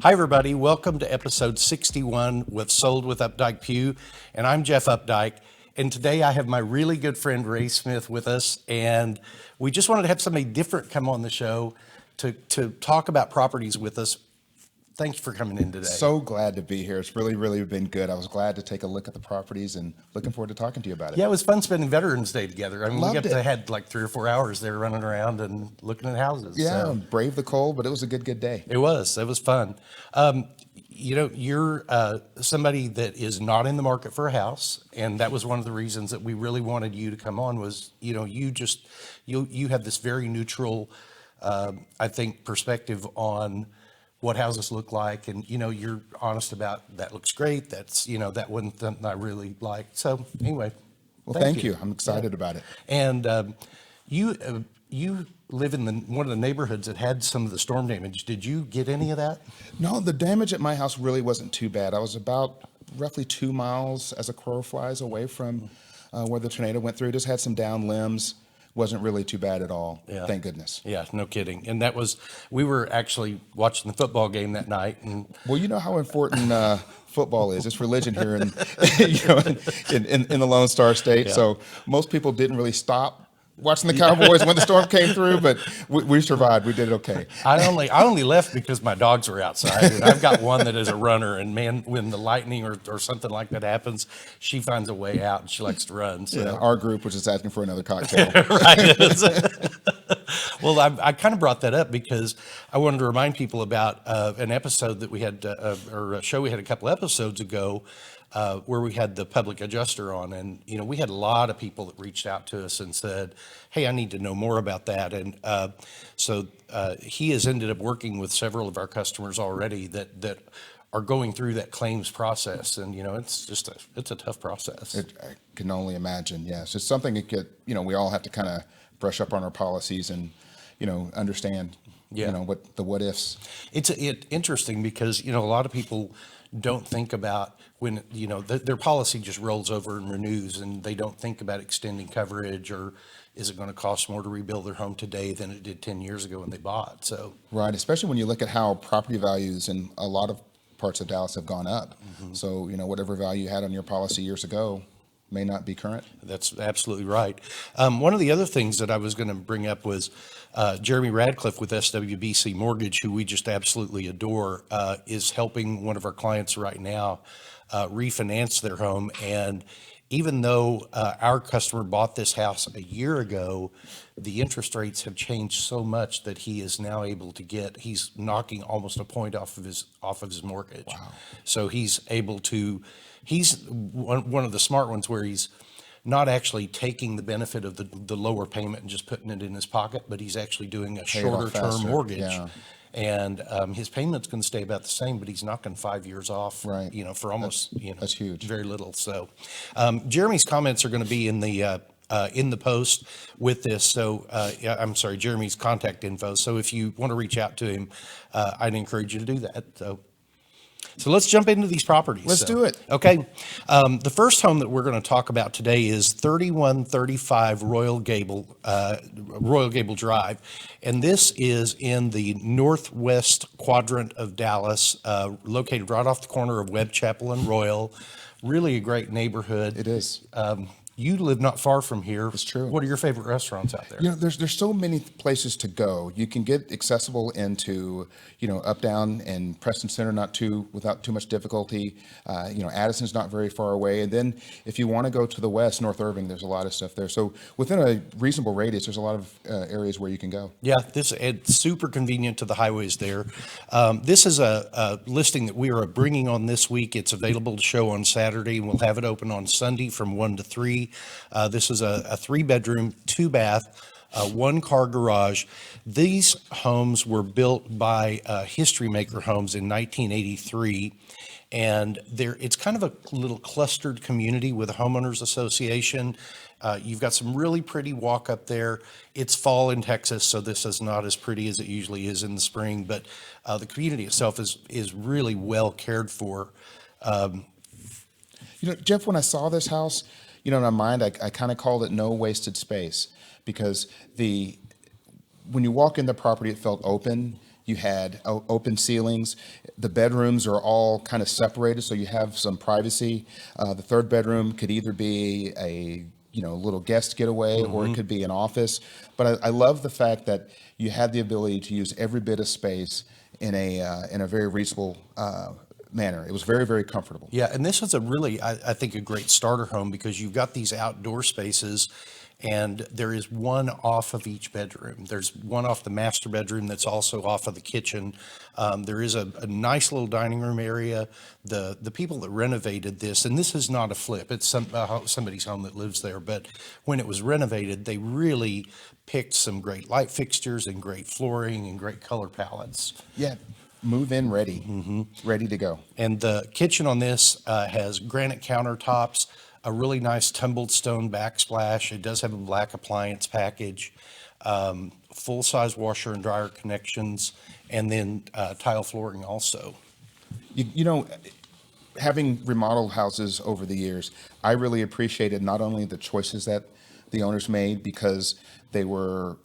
Hi, everybody. Welcome to episode 61 with Sold with Updike Pugh. And I'm Jeff Updike. And today I have my really good friend Ray Smith with us. And we just wanted to have somebody different come on the show to talk about properties with us. Thank you for coming in today. So glad to be here. It's really been good. I was glad to take a look at the properties and looking forward to talking to you about it. Yeah, it was fun spending Veterans Day together. I mean, Loved we had like 3 or 4 hours there running around and looking at houses. Yeah, So brave the cold, but it was a good day. It was fun. You know, you're somebody that is not in the market for a house, and that was one of the reasons that we really wanted you to come on. Was, you know, you have this very neutral, I think, perspective on what houses look like, and you know, you're honest about that looks great. That's, you know, that wasn't something I really liked. So anyway, well, thank you. I'm excited about it. And you live in one of the neighborhoods that had some of the storm damage. Did you get any of that? No, the damage at my house really wasn't too bad. I was about roughly 2 miles as a crow flies away from where the tornado went through. Just had some down limbs. Wasn't really too bad at all. Yeah. Thank goodness. Yeah, no kidding. And we were actually watching the football game that night. And well, you know how important football is. It's religion here in the Lone Star State. Yeah. So most people didn't really stop watching the Cowboys when the storm came through, but we survived. We did okay. I only left because my dogs were outside, and I've got one that is a runner, and man, when the lightning or something like that happens, she finds a way out and she likes to run. So yeah, our group was just asking for another cocktail. Right. Well, I kind of brought that up because I wanted to remind people about an episode that we had, or a show we had a couple episodes ago, where we had the public adjuster on, and you know, we had a lot of people that reached out to us and said, hey, I need to know more about that. And so he has ended up working with several of our customers already that are going through that claims process. And you know, it's a tough process. I can only imagine. Yes, it's something that we all have to kind of brush up on our policies and, you know, understand, you know, what ifs. It's interesting because, you know, a lot of people don't think about when, you know, their policy just rolls over and renews, and they don't think about extending coverage, or is it going to cost more to rebuild their home today than it did 10 years ago when they bought. So right, especially when you look at how property values in a lot of parts of Dallas have gone up. Mm-hmm. So, you know, whatever value you had on your policy years ago may not be current. That's absolutely right. One of the other things that I was going to bring up was Jeremy Radcliffe with SWBC Mortgage, who we just absolutely adore, is helping one of our clients right now refinance their home. And even though our customer bought this house a year ago, the interest rates have changed so much that he is now able to he's knocking almost a point off of his mortgage. Wow. So he's one of the smart ones where he's not actually taking the benefit of the lower payment and just putting it in his pocket, but he's actually doing a shorter term mortgage. Yeah. And his payment's going to stay about the same, but he's knocking 5 years off, right? You know, for almost, that's huge, very little. So Jeremy's comments are going to be in the post with this. So I'm sorry, Jeremy's contact info. So if you want to reach out to him, I'd encourage you to do that. So let's jump into these properties. Let's do it. Okay. The first home that we're going to talk about today is 3135 Royal Gable Drive. And this is in the northwest quadrant of Dallas, located right off the corner of Webb Chapel and Royal. Really a great neighborhood. It is. You live not far from here. It's true. What are your favorite restaurants out there? There's so many places to go. You can get accessible into, Uptown and Preston Center without too much difficulty. Addison's not very far away. And then if you want to go to the west, North Irving, there's a lot of stuff there. So within a reasonable radius, there's a lot of areas where you can go. Yeah, it's super convenient to the highways there. This is a listing that we are bringing on this week. It's available to show on Saturday, and we'll have it open on Sunday from 1 to 3. This is a 3-bedroom, 2-bath, 1-car garage. These homes were built by History Maker Homes in 1983. And it's kind of a little clustered community with a homeowners association. You've got some really pretty walk up there. It's fall in Texas, so this is not as pretty as it usually is in the spring, but the community itself is really well cared for. Jeff, when I saw this house, in my mind, I kind of called it no wasted space, because when you walk in the property, it felt open. You had open ceilings. The bedrooms are all kind of separated, so you have some privacy. The third bedroom could either be a little guest getaway, or it could be an office. But I love the fact that you had the ability to use every bit of space in a very reasonable manner. It was very, very comfortable. Yeah, and this is I think, a great starter home, because you've got these outdoor spaces, and there is one off of each bedroom. There's one off the master bedroom that's also off of the kitchen. There is a nice little dining room area. The people that renovated this, and this is not a flip, it's somebody's home that lives there, but when it was renovated, they really picked some great light fixtures and great flooring and great color palettes. Yeah. Move in ready, ready to go. And the kitchen on this has granite countertops, a really nice tumbled stone backsplash. It does have a black appliance package, full-size washer and dryer connections, and then tile flooring also. Having remodeled houses over the years, I really appreciated not only the choices that the owners made, because they were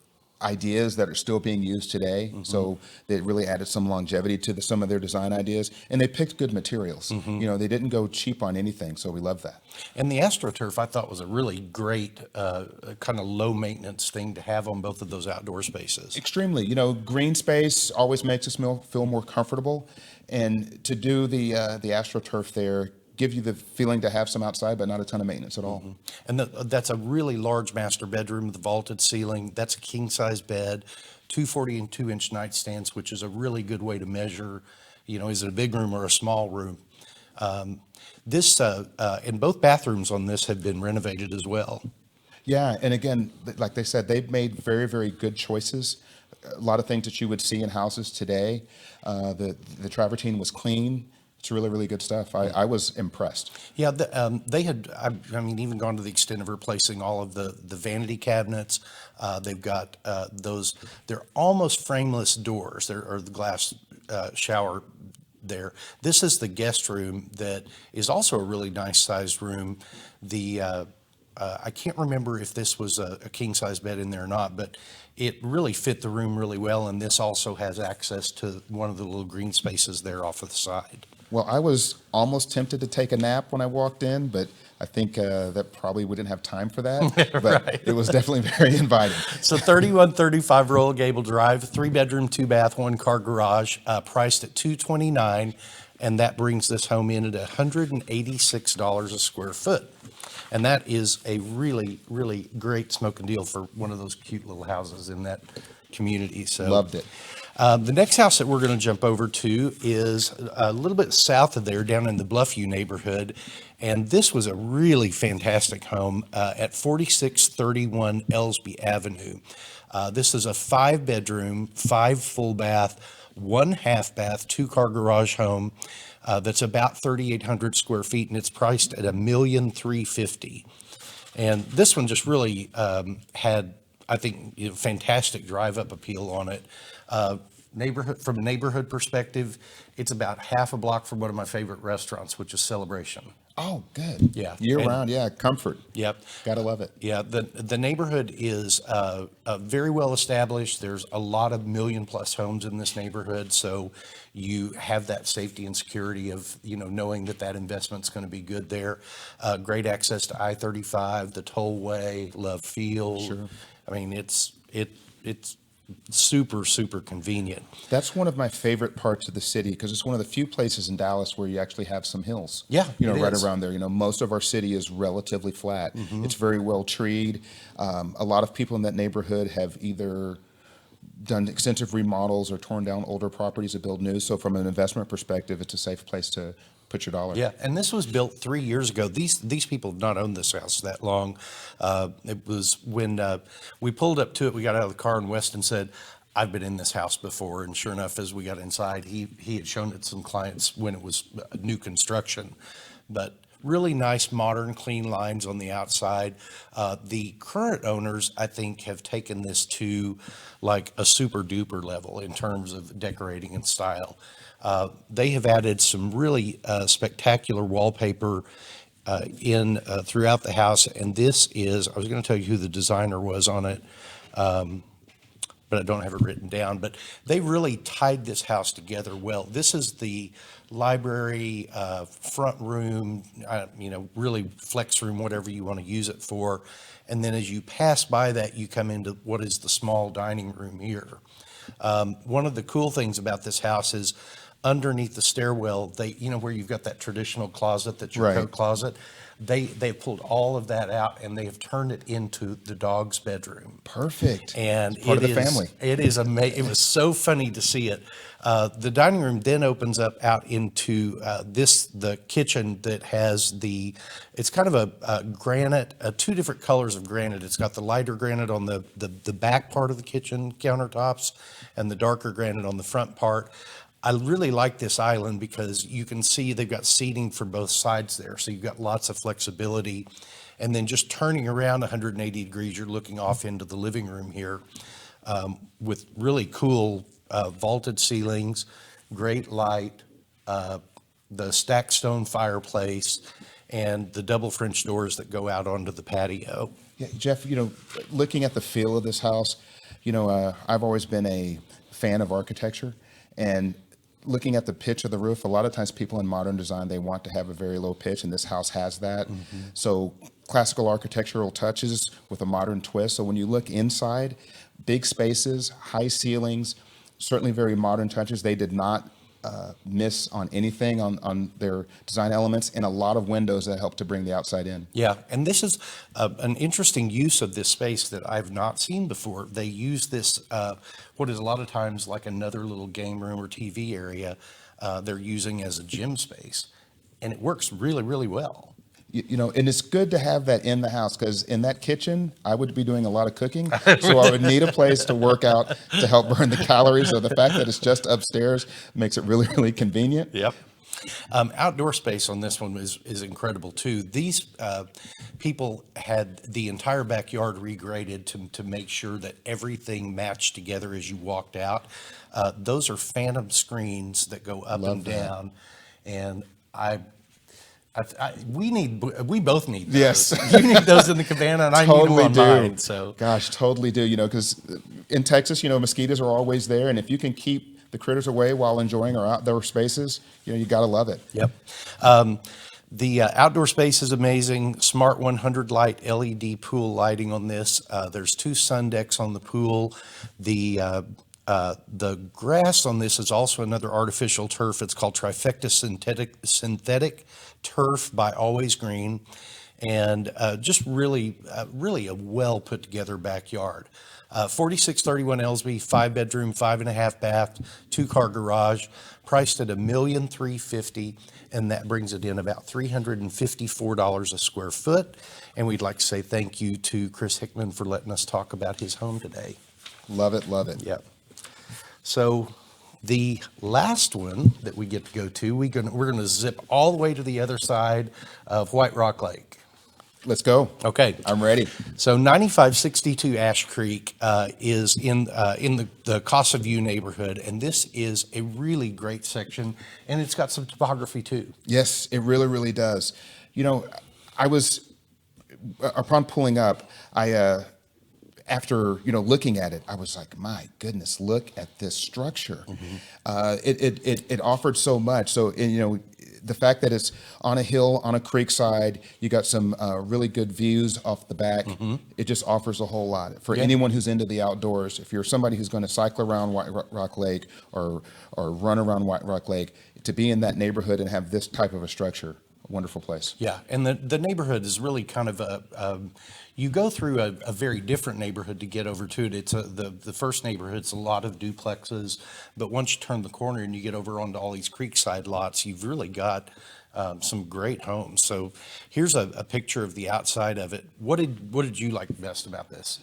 ideas that are still being used today. So they really added some longevity to some of their design ideas, and they picked good materials. They didn't go cheap on anything. So we love that. And the AstroTurf, I thought, was a really great kind of low maintenance thing to have on both of those outdoor spaces. Extremely, green space always makes us feel more comfortable. And to do the AstroTurf there, give you the feeling to have some outside, but not a ton of maintenance at all. And that's a really large master bedroom with a vaulted ceiling. That's a king-size bed, 240 and 2-inch nightstands, which is a really good way to measure, is it a big room or a small room? And both bathrooms on this have been renovated as well. Yeah, and again, like they said, they've made very, very good choices. A lot of things that you would see in houses today. The travertine was clean. It's really, really good stuff. I was impressed. Yeah, they had, even gone to the extent of replacing all of the vanity cabinets. They've got they're almost frameless doors. Or the glass shower there. This is the guest room that is also a really nice sized room. I can't remember if this was a king-size bed in there or not, but it really fit the room really well, and this also has access to one of the little green spaces there off of the side. Well, I was almost tempted to take a nap when I walked in, but I think that probably we didn't have time for that. But Right. It was definitely very inviting. So 3135 Royal Gable Drive, 3-bedroom, 2-bath, 1-car garage, priced at $229, and that brings this home in at $186 a square foot. And that is a really, really great smoking deal for one of those cute little houses in that community. So Loved it. The next house that we're going to jump over to is a little bit south of there, down in the Bluff You neighborhood. And this was a really fantastic home at 4631 Ellsby Avenue. This is a 5-bedroom, 5 full bath, 1 half bath, 2-car garage home that's about 3,800 square feet, and it's priced at $1,350,000. And this one just really had, I think, fantastic drive-up appeal on it. From a neighborhood perspective, it's about half a block from one of my favorite restaurants, which is Celebration. Oh, good. Yeah. Year And- round, yeah, comfort. Yep. Gotta love it. Yeah, the neighborhood is very well established. There's a lot of million-plus homes in this neighborhood, so you have that safety and security of, knowing that that investment's going to be good there. Great access to I-35, the tollway, Love Field. Sure. I mean, it's super, super convenient. That's one of my favorite parts of the city because it's one of the few places in Dallas where you actually have some hills. Yeah, it right is. around there. Most of our city is relatively flat. It's very well treed. A lot of people in that neighborhood have either done extensive remodels or torn down older properties to build new. So from an investment perspective, it's a safe place to put your dollar. Yeah, and this was built 3 years ago. These people have not owned this house that long. It was when we pulled up to it, we got out of the car, and Weston said, "I've been in this house before." And sure enough, as we got inside, he had shown it to some clients when it was new construction. But really nice, modern, clean lines on the outside. The current owners, I think, have taken this to like a super duper level in terms of decorating and style. They have added some really spectacular wallpaper in throughout the house, and this is, I was going to tell you who the designer was on it, but I don't have it written down, but they really tied this house together well. This is the library, front room, really flex room, whatever you want to use it for. And then as you pass by that, you come into what is the small dining room here. One of the cool things about this house is underneath the stairwell, they, where you've got that traditional closet, that's your Right. coat closet, they pulled all of that out and they have turned it into the dog's bedroom. Perfect. And It's part of the is- family. It is amazing. It was so funny to see it. The dining room then opens up out into the kitchen that has it's kind of a granite, two different colors of granite. It's got the lighter granite on the back part of the kitchen countertops and the darker granite on the front part. I really like this island because you can see they've got seating for both sides there. So you've got lots of flexibility. And then just turning around 180 degrees, you're looking off into the living room here with really cool vaulted ceilings, great light, the stacked stone fireplace, and the double French doors that go out onto the patio. Yeah, Jeff, looking at the feel of this house, I've always been a fan of architecture, and looking at the pitch of the roof, a lot of times people in modern design, they want to have a very low pitch, and this house has that. So classical architectural touches with a modern twist. So when you look inside, big spaces, high ceilings, certainly very modern touches. They did not miss on anything on their design elements, and a lot of windows that help to bring the outside in. Yeah, and this is an interesting use of this space that I've not seen before. They use this, what is a lot of times like another little game room or TV area, they're using as a gym space, and it works really, really well. And it's good to have that in the house because in that kitchen, I would be doing a lot of cooking. So I would need a place to work out to help burn the calories. So the fact that it's just upstairs makes it really, really convenient. Yep. Outdoor space on this one is incredible too. These people had the entire backyard regraded to make sure that everything matched together as you walked out. Those are phantom screens that go up Love and that. down, and we both need those. Yes. You need those in the cabana, and I need Totally them do. on mine. So Gosh, totally do. Because in Texas, mosquitoes are always there. And if you can keep the critters away while enjoying our outdoor spaces, you got to love it. Yep. The outdoor space is amazing. Smart 100 light LED pool lighting on this. There's 2 sun decks on the pool. The grass on this is also another artificial turf. It's called Trifecta Synthetic Turf by Always Green, and just really a well put together backyard. 4631 Ellsby, 5-bedroom, 5.5 bath, 2-car garage, priced at $1,350,000, and that brings it in about $354 a square foot. And we'd like to say thank you to Chris Hickman for letting us talk about his home today. Love it, love it. Yep. So the last one that we get to go to, we're going to zip all the way to the other side of White Rock Lake. Let's go. Okay. I'm ready. So 9562 Ash Creek is in the Casa View neighborhood, and this is a really great section, and it's got some topography too. Yes, it really, really does. You know, I was upon pulling up, after looking at it, I was like, my goodness, look at this structure. It offered so much. So the fact that it's on a hill on a creek side, you got some really good views off the back. It just offers a whole lot for anyone who's into the outdoors. If you're somebody who's going to cycle around White Rock Lake or run around White Rock Lake, to be in that neighborhood and have this type of a structure. Wonderful place. Yeah, and the neighborhood is really kind of you go through a very different neighborhood to get over to it. It's the first neighborhood's a lot of duplexes, but once you turn the corner and you get over onto all these creekside lots, you've really got some great homes. So here's a picture of the outside of it. What did you like best about this?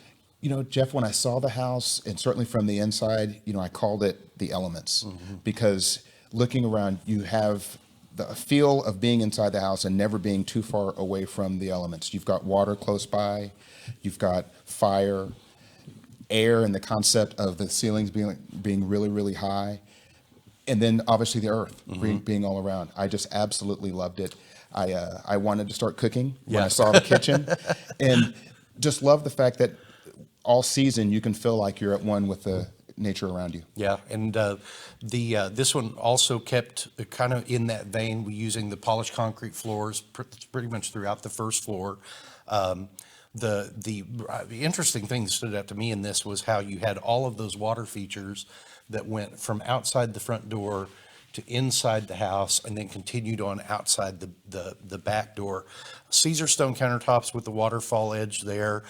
Jeff, when I saw the house, and certainly from the inside, I called it the elements, because looking around, you have the feel of being inside the house and never being too far away from the elements. You've got water close by, you've got fire, air, and the concept of the ceilings being really, really high, and then obviously the earth being all around. I just absolutely loved it. I wanted to start cooking when I saw the kitchen, and just love the fact that all season you can feel like you're at one with the nature around you. Yeah, and this one also kept kind of in that vein, using the polished concrete floors pretty much throughout the first floor. The interesting thing that stood out to me in this was how you had all of those water features that went from outside the front door to inside the house and then continued on outside the back door. Caesar stone countertops with the waterfall edge there.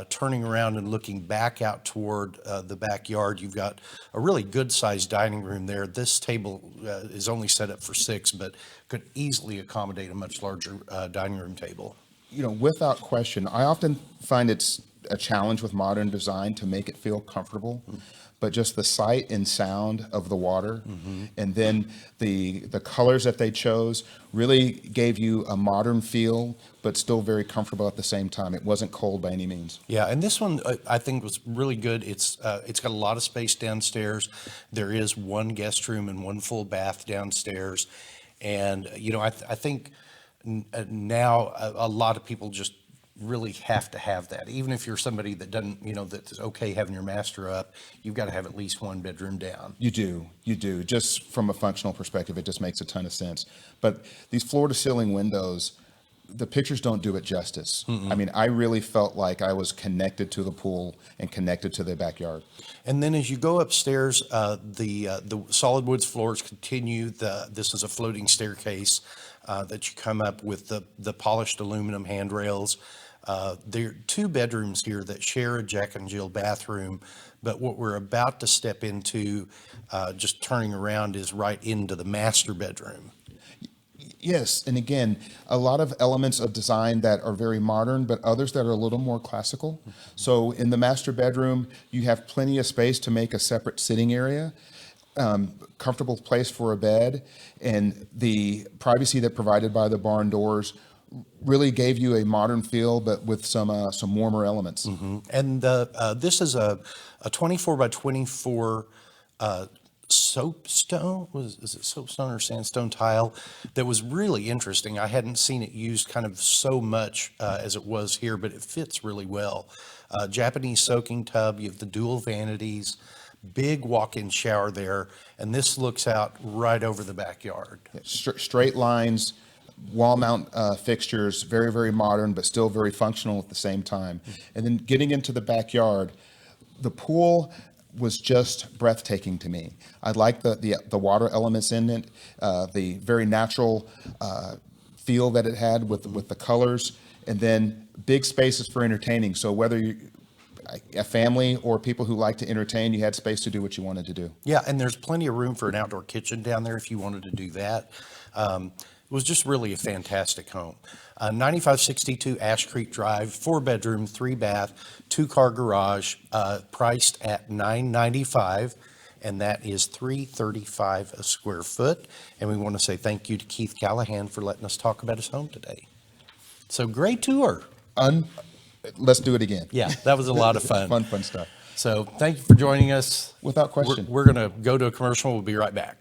Turning around and looking back out toward the backyard, you've got a really good sized dining room there. This table is only set up for 6, but could easily accommodate a much larger dining room table. Without question, I often find it's a challenge with modern design to make it feel comfortable. But just the sight and sound of the water, and then the colors that they chose really gave you a modern feel, but still very comfortable at the same time. It wasn't cold by any means. Yeah, and this one I think was really good. It's got a lot of space downstairs. There is one guest room and one full bath downstairs, and I think now a lot of people just really have to have that. Even if you're somebody that doesn't, that's okay having your master up, you've got to have at least one bedroom down. You do. Just from a functional perspective, it just makes a ton of sense. But these floor to ceiling windows, the pictures don't do it justice. I mean, I really felt like I was connected to the pool and connected to the backyard. And then as you go upstairs, the solid woods floors continue. This is a floating staircase that you come up with the polished aluminum handrails. There are 2 bedrooms here that share a Jack and Jill bathroom, but what we're about to step into, just turning around, is right into the master bedroom. Yes, and again, a lot of elements of design that are very modern, but others that are a little more classical. So in the master bedroom, you have plenty of space to make a separate sitting area, comfortable place for a bed, and the privacy that provided by the barn doors really gave you a modern feel, but with some warmer elements. And this is a 24 by 24 soapstone. Is it soapstone or sandstone tile? That was really interesting. I hadn't seen it used kind of so much as it was here, but it fits really well. Japanese soaking tub. You have the dual vanities. Big walk-in shower there, and this looks out right over the backyard. Straight lines. Wall mount fixtures, very, very modern, but still very functional at the same time. And then getting into the backyard, the pool was just breathtaking to me. I like the water elements in it, the very natural feel that it had with the colors, and then big spaces for entertaining. So whether you a family or people who like to entertain, you had space to do what you wanted to do. Yeah, and there's plenty of room for an outdoor kitchen down there if you wanted to do that. It was just really a fantastic home. 9562 Ash Creek Drive, 4-bedroom, 3-bath, 2-car garage, priced at $995, and that is $335 a square foot. And we want to say thank you to Keith Callahan for letting us talk about his home today. So great tour. Let's do it again. Yeah, that was a lot of fun. Fun stuff. So thank you for joining us. Without question. We're going to go to a commercial. We'll be right back.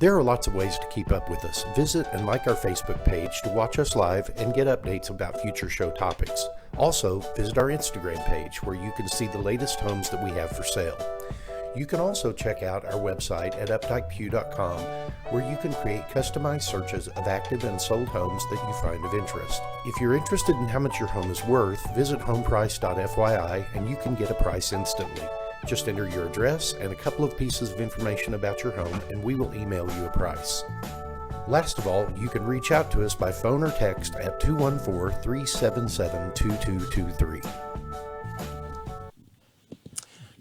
There are lots of ways to keep up with us. Visit and like our Facebook page to watch us live and get updates about future show topics. Also, visit our Instagram page where you can see the latest homes that we have for sale. You can also check out our website at updikepugh.com, where you can create customized searches of active and sold homes that you find of interest. If you're interested in how much your home is worth, visit homeprice.fyi and you can get a price instantly. Just enter your address and a couple of pieces of information about your home, and we will email you a price. Last of all, you can reach out to us by phone or text at 214-377-2223.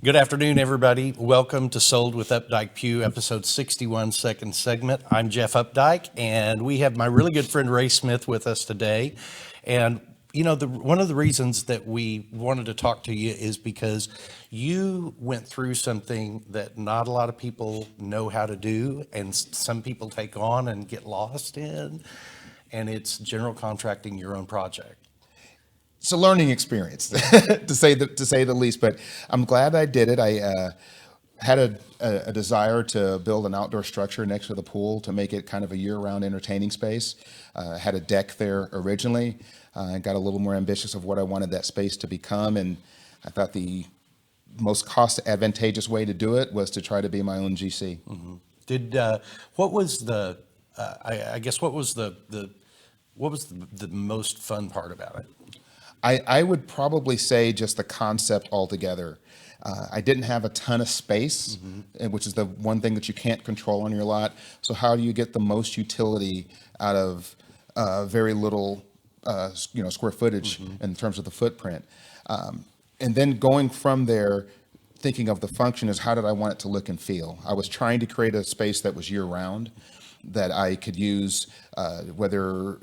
Good afternoon, everybody. Welcome to Sold with Updike Pugh, episode 61, second segment. I'm Jeff Updike, and we have my really good friend Ray Smith with us today. And you know, one of the reasons that we wanted to talk to you is because you went through something that not a lot of people know how to do, and some people take on and get lost in, and it's general contracting your own project. It's a learning experience, to say the least. But I'm glad I did it. I had a desire to build an outdoor structure next to the pool to make it kind of a year-round entertaining space. Had a deck there originally. I got a little more ambitious of what I wanted that space to become, and I thought the most cost advantageous way to do it was to try to be my own GC. Mm-hmm. What was the most fun part about it? I would probably say just the concept altogether. I didn't have a ton of space, which is the one thing that you can't control on your lot. So how do you get the most utility out of very little, square footage in terms of the footprint? And then going from there, thinking of the function is how did I want it to look and feel? I was trying to create a space that was year-round, that I could use whether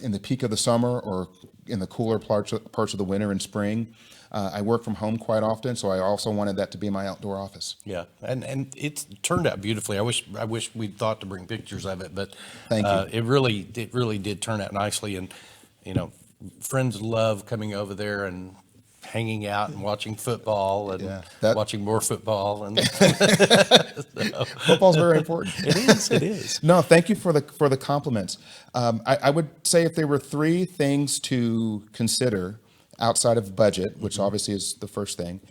in the peak of the summer or in the cooler parts of the winter and spring. I work from home quite often, so I also wanted that to be my outdoor office. Yeah, and it's turned out beautifully. I wish we'd thought to bring pictures of it, but Thank you. It really did turn out nicely. And you know, friends love coming over there and hanging out and watching football and watching more football. And Football's very important. It is. No, thank you for the compliments. I would say if there were three things to consider outside of budget, which obviously is the first thing,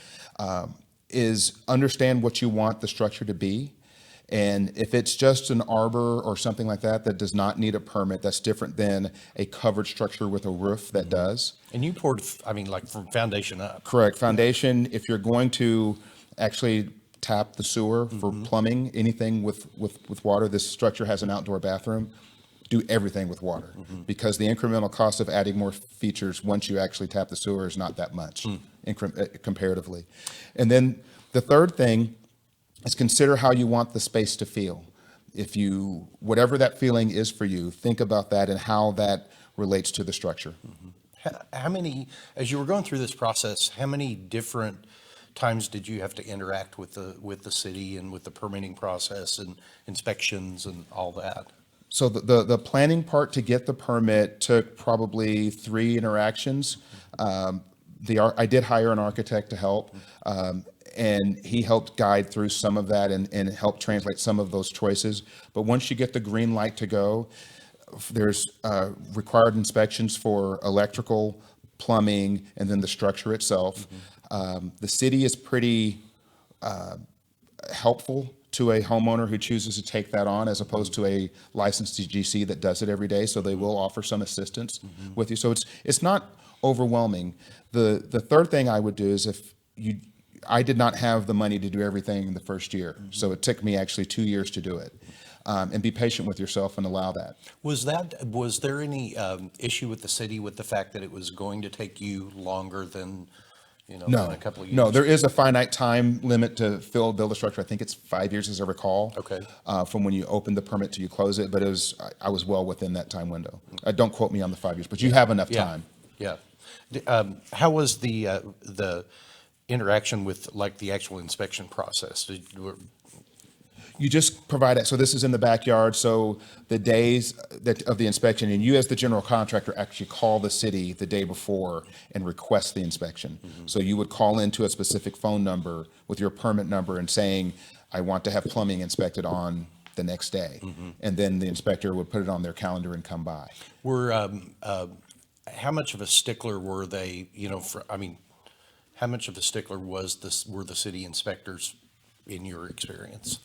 is understand what you want the structure to be. And if it's just an arbor or something like that does not need a permit, that's different than a covered structure with a roof that does. And you poured, like from foundation up. Correct. Foundation, if you're going to actually tap the sewer for plumbing, anything with water, this structure has an outdoor bathroom, do everything with water, because the incremental cost of adding more features once you actually tap the sewer is not that much comparatively. And then the third thing is consider how you want the space to feel. Whatever that feeling is for you, think about that and how that relates to the structure. How many, as you were going through this process, how many different times did you have to interact with the city and with the permitting process and inspections and all that? So the planning part to get the permit took probably 3 interactions. I did hire an architect to help, and he helped guide through some of that and help translate some of those choices. But once you get the green light to go, there's required inspections for electrical, plumbing, and then the structure itself. The city is pretty helpful to a homeowner who chooses to take that on, as opposed to a licensed GC that does it every day. So they will offer some assistance with you. So it's not overwhelming. The third thing I would do is I did not have the money to do everything in the first year. So it took me actually 2 years to do it. And be patient with yourself and allow that. Was there any issue with the city with the fact that it was going to take you longer than, than a couple of years? No, there is a finite time limit to build a structure. I think it's 5 years, as I recall. Okay. From when you open the permit to you close it, but I was well within that time window. Don't quote me on the 5 years, but you have enough time. Yeah. How was the interaction with like the actual inspection process? You just provide it. So this is in the backyard. So the days of the inspection, and you as the general contractor actually call the city the day before and request the inspection. So you would call into a specific phone number with your permit number and saying, I want to have plumbing inspected on the next day. And then the inspector would put it on their calendar and come by. How much of a stickler were they, how much of a stickler were the city inspectors in your experience?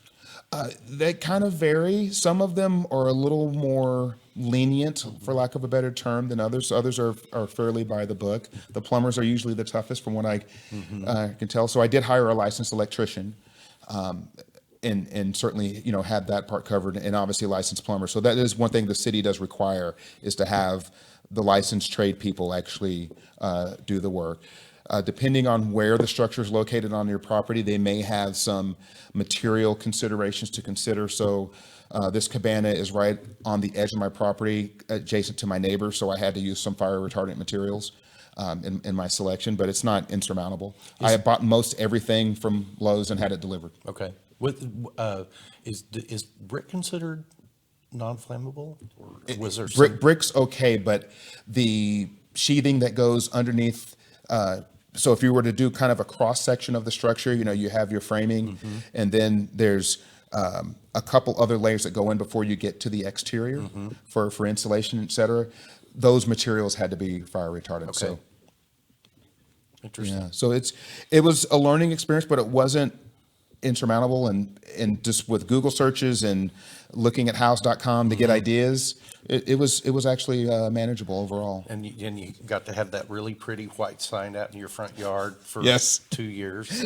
They kind of vary. Some of them are a little more lenient, for lack of a better term, than others. Others are fairly by the book. The plumbers are usually the toughest, from what I can tell. So I did hire a licensed electrician, and certainly, had that part covered, and obviously a licensed plumber. So that is one thing the city does require, is to have the licensed trade people actually do the work. Depending on where the structure is located on your property, they may have some material considerations to consider. So this cabana is right on the edge of my property, adjacent to my neighbor, so I had to use some fire retardant materials in my selection, but it's not insurmountable. I have bought most everything from Lowe's and had it delivered. Okay. Is brick considered non-flammable? Or was there Brick's okay, but the sheathing that goes underneath, so if you were to do kind of a cross section of the structure, you have your framing, and then there's a couple other layers that go in before you get to the exterior for insulation, et cetera. Those materials had to be fire retardant. Okay. So Interesting. yeah, so it was a learning experience, but it wasn't insurmountable. And just with Google searches and looking at house.com to get ideas, it was actually manageable overall. And you got to have that really pretty white sign out in your front yard for Yes. 2 years.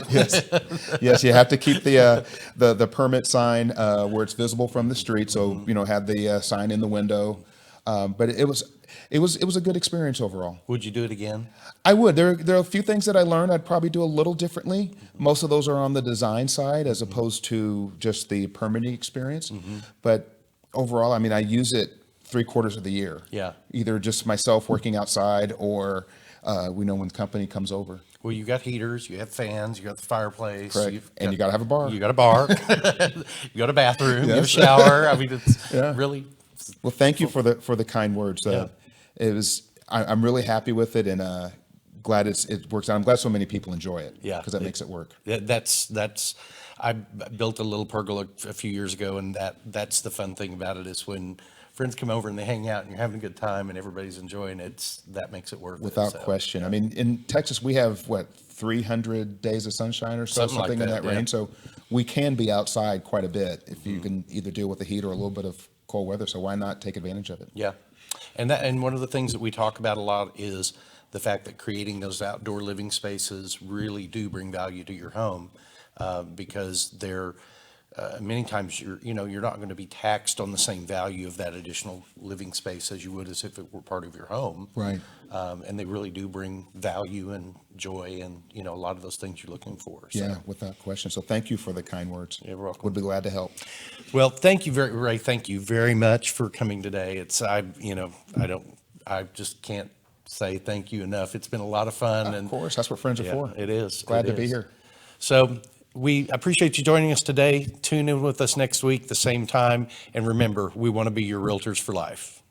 Yes, you have to keep the permit sign where it's visible from the street. So have the sign in the window. But it was a good experience overall. Would you do it again? I would. There are a few things that I learned I'd probably do a little differently. Most of those are on the design side as opposed to just the permitting experience. But overall, I use it 3/4 of the year. Yeah. Either just myself working outside, or we know when the company comes over. Well, you got heaters, you have fans, you got the fireplace. Correct. And you got to have a bar. You got a bar. You got a bathroom. You have a Yes. shower. It's Yeah. really. Well, thank you for the kind words. Yeah. I'm really happy with it, and glad it works out. I'm glad so many people enjoy it. Yeah. Because that makes it work. That's. I built a little pergola a few years ago, and that's the fun thing about it, is when friends come over and they hang out and you're having a good time and everybody's enjoying it. That makes it worth it. Without So, question. In Texas, we have 300 days of sunshine or so, Something like in that, that range. yeah. So we can be outside quite a bit if you can either deal with the heat or a little bit of cold weather. So why not take advantage of it? Yeah. And one of the things that we talk about a lot is the fact that creating those outdoor living spaces really do bring value to your home, because they're many times you're not going to be taxed on the same value of that additional living space as you would as if it were part of your home. Right. And they really do bring value and joy and a lot of those things you're looking for. So. Yeah, without question. So thank you for the kind words. You're welcome. Would be glad to help. Well, thank you Ray. Thank you very much for coming today. I just can't say thank you enough. It's been a lot of fun. Of course, that's what friends are for. It is. Glad It to be is. here. So we appreciate you joining us today. Tune in with us next week, the same time. And remember, we want to be your realtors for life.